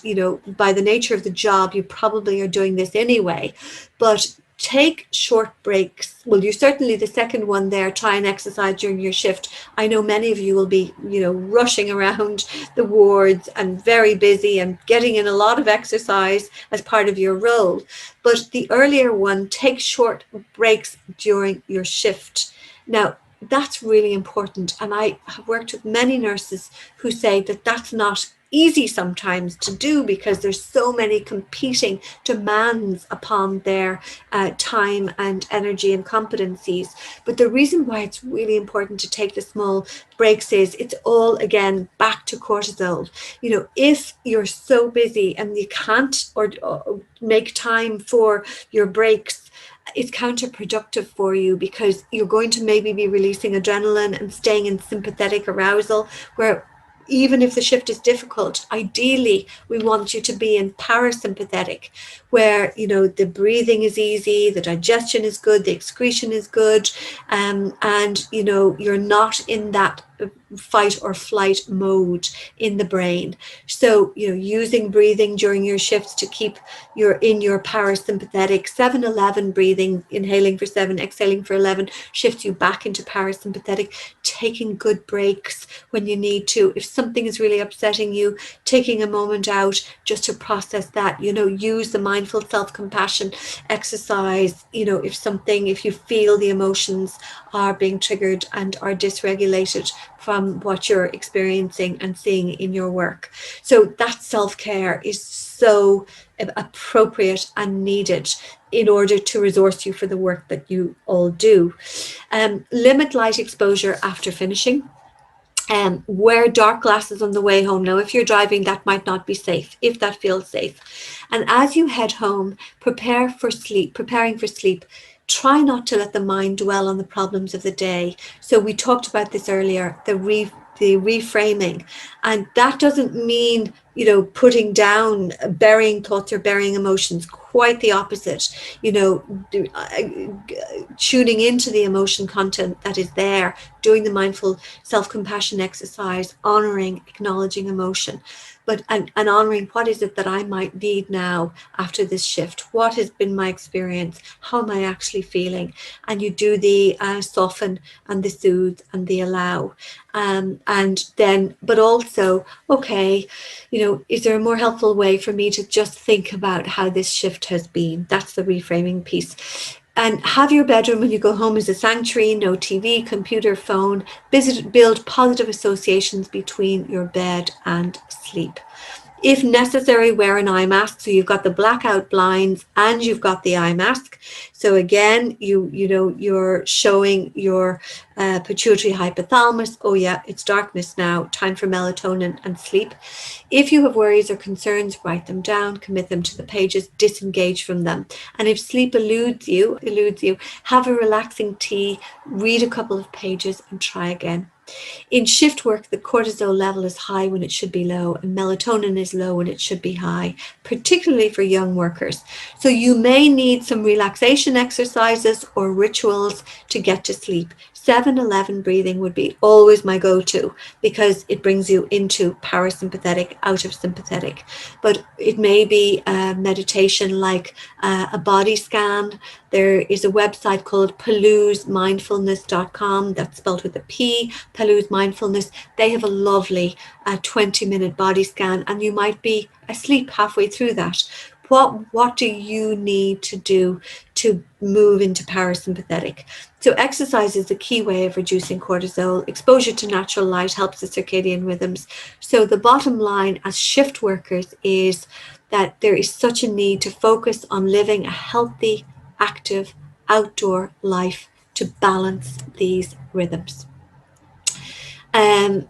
by the nature of the job, you probably are doing this anyway, but take short breaks. Well, you certainly, the second one there, try and exercise during your shift. I know many of you will be, rushing around the wards and very busy and getting in a lot of exercise as part of your role. But the earlier one, take short breaks during your shift. Now, that's really important. And I have worked with many nurses who say that that's not easy sometimes to do because there's so many competing demands upon their time and energy and competencies. But the reason why it's really important to take the small breaks is it's all, again, back to cortisol. If you're so busy and you can't or make time for your breaks, it's counterproductive for you, because you're going to maybe be releasing adrenaline and staying in sympathetic arousal, where even if the shift is difficult, ideally we want you to be in parasympathetic, where the breathing is easy, the digestion is good, the excretion is good, and you're not in that fight or flight mode in the brain. So using breathing during your shifts to keep your parasympathetic, 7-11 breathing, inhaling for 7, exhaling for 11, shifts you back into parasympathetic. Taking good breaks when you need to. If something is really upsetting you, taking a moment out just to process that. Use the mindful self-compassion exercise. If you feel the emotions are being triggered and are dysregulated from what you're experiencing and seeing in your work. So that self-care is so appropriate and needed in order to resource you for the work that you all do. Limit light exposure after finishing. Wear dark glasses on the way home. Now, if you're driving, that might not be safe, if that feels safe. And as you head home, preparing for sleep, try not to let the mind dwell on the problems of the day. So we talked about this earlier, the reframing. And that doesn't mean, putting down, burying thoughts or burying emotions. Quite the opposite. Tuning into the emotion content that is there, doing the mindful self-compassion exercise, honoring, acknowledging emotion, and honoring what is it that I might need now after this shift. What has been my experience? How am I actually feeling? And you do the soften and the soothe and the allow. And then, but also, okay, is there a more helpful way for me to just think about how this shift has been? That's the reframing piece. And have your bedroom when you go home as a sanctuary, no TV, computer, phone. Build positive associations between your bed and sleep. If necessary, wear an eye mask. So you've got the blackout blinds and you've got the eye mask. So again, you're showing your pituitary hypothalamus, oh yeah, it's darkness now, time for melatonin and sleep. If you have worries or concerns, write them down, commit them to the pages, disengage from them. And if sleep eludes you, have a relaxing tea, read a couple of pages and try again. In shift work, the cortisol level is high when it should be low, and melatonin is low when it should be high, particularly for young workers. So you may need some relaxation exercises or rituals to get to sleep. 7-11 breathing would be always my go-to because it brings you into parasympathetic, out of sympathetic. But it may be a meditation like a body scan. There is a website called PaloozMindfulness.com, that's spelled with a P, Palouz Mindfulness. They have a lovely 20-minute body scan, and you might be asleep halfway through that. What do you need to do to move into parasympathetic? So exercise is a key way of reducing cortisol. Exposure to natural light helps the circadian rhythms. So the bottom line as shift workers is that there is such a need to focus on living a healthy, active, outdoor life to balance these rhythms. And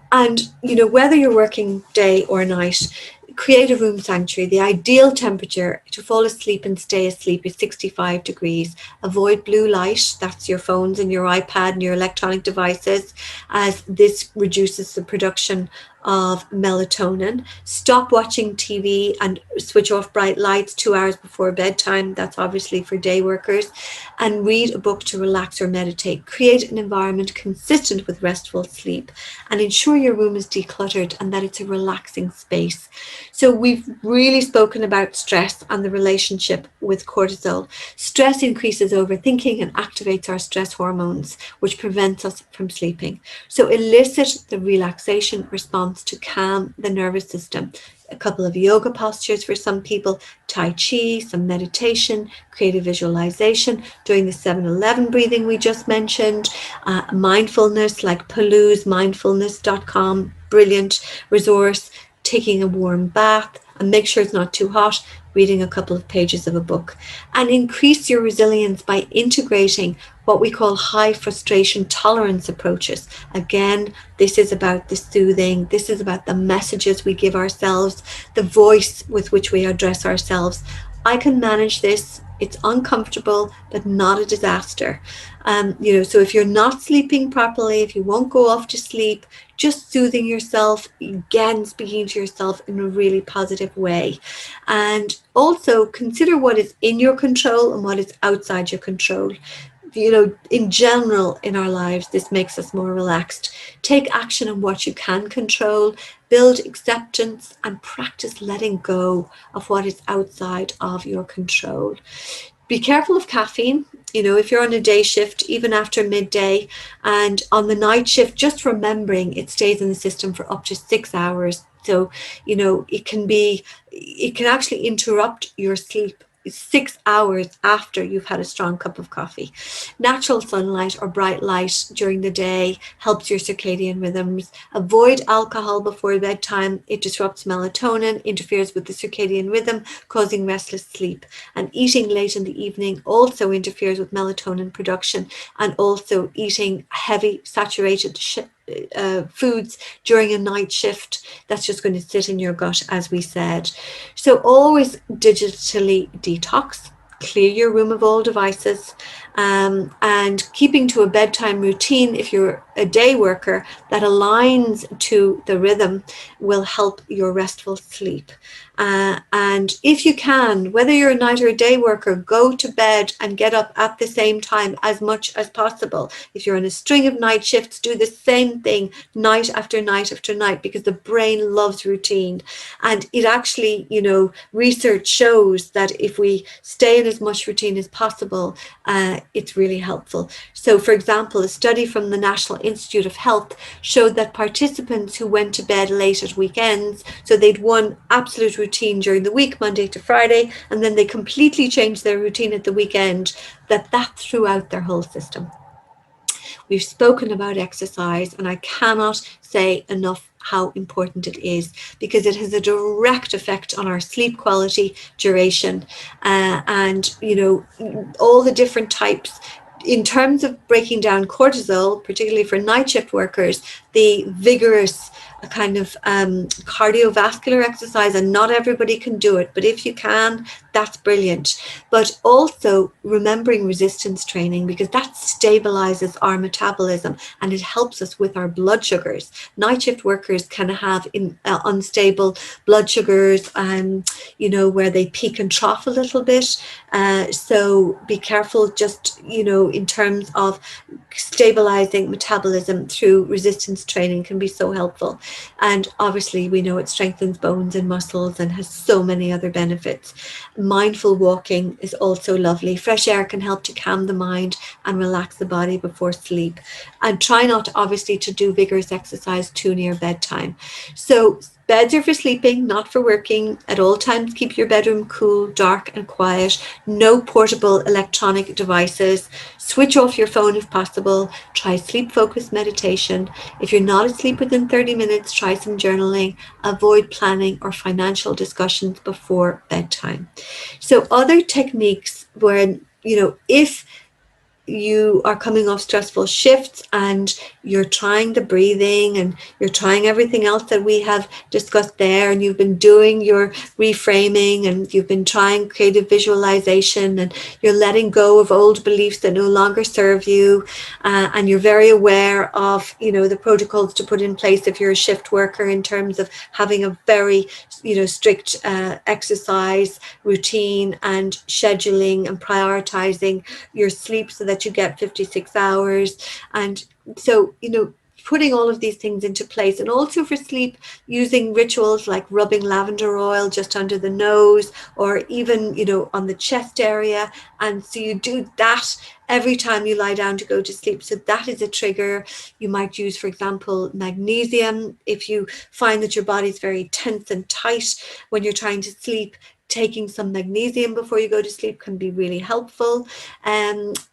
whether you're working day or night, create a room sanctuary. The ideal temperature to fall asleep and stay asleep is 65 degrees. Avoid blue light, that's your phones and your iPad and your electronic devices, as this reduces the production of melatonin. Stop watching TV and switch off bright lights 2 hours before bedtime. That's obviously for day workers. And read a book to relax or meditate. Create an environment consistent with restful sleep, and ensure your room is decluttered and that it's a relaxing space. So we've really spoken about stress and the relationship with cortisol. Stress increases overthinking and activates our stress hormones, which prevents us from sleeping. So elicit the relaxation response to calm the nervous system. A couple of yoga postures for some people, Tai Chi, some meditation, creative visualization, doing the 7-11 breathing we just mentioned, mindfulness like PaloozMindfulness.com, brilliant resource, taking a warm bath, and make sure it's not too hot, reading a couple of pages of a book. And increase your resilience by integrating what we call high frustration tolerance approaches. Again, this is about the soothing, this is about the messages we give ourselves, the voice with which we address ourselves. I can manage this. It's uncomfortable, but not a disaster. So if you're not sleeping properly, if you won't go off to sleep, just soothing yourself, again, speaking to yourself in a really positive way. And also consider what is in your control and what is outside your control. In general in our lives, this makes us more relaxed. Take action on what you can control, build acceptance, and practice letting go of what is outside of your control. Be careful of caffeine. If you're on a day shift, even after midday, and on the night shift, just remembering it stays in the system for up to 6 hours. So, it can actually interrupt your sleep 6 hours after you've had a strong cup of coffee. Natural sunlight or bright light during the day helps your circadian rhythms. Avoid alcohol before bedtime. It disrupts melatonin, interferes with the circadian rhythm, causing restless sleep. And eating late in the evening also interferes with melatonin production, and also eating heavy saturated foods during a night shift. That's just going to sit in your gut, as we said. So always digitally detox, clear your room of all devices, and keeping to a bedtime routine if you're a day worker that aligns to the rhythm will help your restful sleep. And if you can, whether you're a night or a day worker, go to bed and get up at the same time as much as possible. If you're on a string of night shifts, do the same thing night after night after night, because the brain loves routine. And it actually, research shows that if we stay in as much routine as possible, it's really helpful. So, for example, a study from the National Institute of Health showed that participants who went to bed late at weekends, so they'd one absolute routine during the week, Monday to Friday, and then they completely changed their routine at the weekend, that threw out their whole system. We've spoken about exercise, and I cannot say enough how important it is, because it has a direct effect on our sleep quality, duration, and all the different types. In terms of breaking down cortisol, particularly for night shift workers, the vigorous kind of cardiovascular exercise, and not everybody can do it, but if you can, that's brilliant. But also remembering resistance training, because that stabilizes our metabolism and it helps us with our blood sugars. Night shift workers can have unstable blood sugars, where they peak and trough a little bit. So be careful, just in terms of stabilizing metabolism through resistance training can be so helpful. And obviously we know it strengthens bones and muscles and has so many other benefits. Mindful walking is also lovely. Fresh air can help to calm the mind and relax the body before sleep. And try not, obviously, to do vigorous exercise too near bedtime. So beds are for sleeping, not for working. At all times, keep your bedroom cool, dark and quiet. No portable electronic devices. Switch off your phone if possible. Try sleep-focused meditation. If you're not asleep within 30 minutes, try some journaling. Avoid planning or financial discussions before bedtime. So other techniques where, if you are coming off stressful shifts and you're trying the breathing and you're trying everything else that we have discussed there, and you've been doing your reframing and you've been trying creative visualization, and you're letting go of old beliefs that no longer serve you, and you're very aware of the protocols to put in place if you're a shift worker, in terms of having a very strict exercise routine and scheduling and prioritizing your sleep so that you get 56 hours. And so, putting all of these things into place, and also for sleep, using rituals like rubbing lavender oil just under the nose, or even, on the chest area. And so you do that every time you lie down to go to sleep. So that is a trigger. You might use, for example, magnesium. If you find that your body's very tense and tight when you're trying to sleep, taking some magnesium before you go to sleep can be really helpful.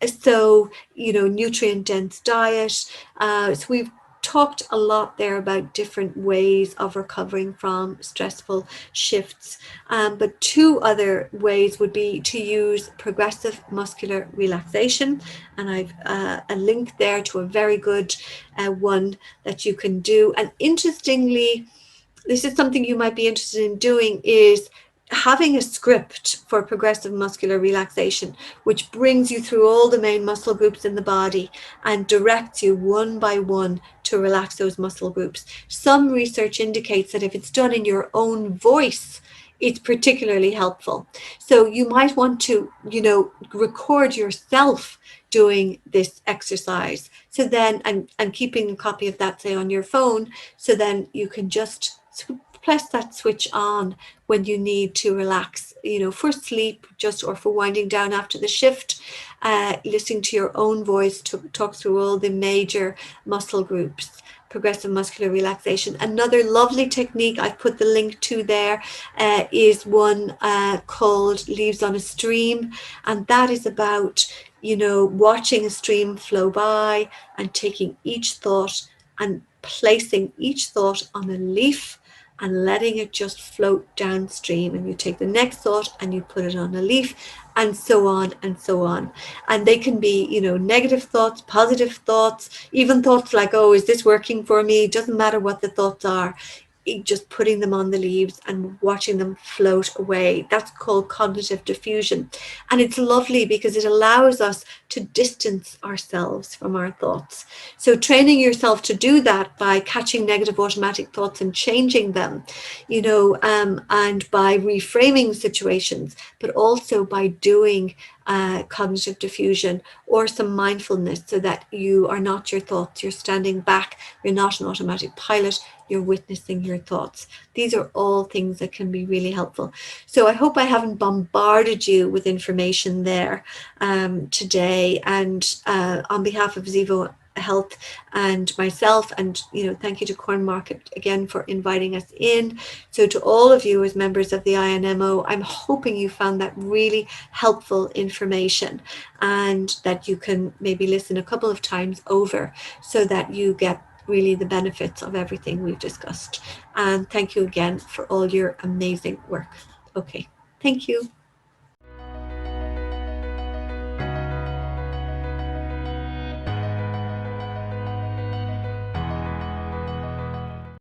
So, nutrient dense diet. So we've talked a lot there about different ways of recovering from stressful shifts. But two other ways would be to use progressive muscular relaxation. And I've a link there to a very good one that you can do. And interestingly, this is something you might be interested in doing, is having a script for progressive muscular relaxation, which brings you through all the main muscle groups in the body and directs you one by one to relax those muscle groups. Some research indicates that if it's done in your own voice, it's particularly helpful. So you might want to, record yourself doing this exercise. So then, and keeping a copy of that, say, on your phone, so then you can just press that switch on when you need to relax, for sleep, or for winding down after the shift, listening to your own voice to talk through all the major muscle groups. Progressive muscular relaxation. Another lovely technique I've put the link to there is one called Leaves on a Stream, and that is about watching a stream flow by and taking each thought and placing each thought on a leaf and letting it just float downstream. And you take the next thought and you put it on a leaf, and so on and so on. And they can be, negative thoughts, positive thoughts, even thoughts like, oh, is this working for me? It doesn't matter what the thoughts are. Just putting them on the leaves and watching them float away. That's called cognitive diffusion. And it's lovely because it allows us to distance ourselves from our thoughts. So training yourself to do that by catching negative automatic thoughts and changing them, and by reframing situations, but also by doing cognitive diffusion or some mindfulness, so that you are not your thoughts. You're standing back. You're not an automatic pilot. You're witnessing your thoughts. These are all things that can be really helpful. So I hope I haven't bombarded you with information there today. And on behalf of Zevo Health and myself, and thank you to Cornmarket again for inviting us in. So to all of you as members of the INMO, I'm hoping you found that really helpful information, and that you can maybe listen a couple of times over so that you get really the benefits of everything we've discussed. And thank you again for all your amazing work. Okay, thank you.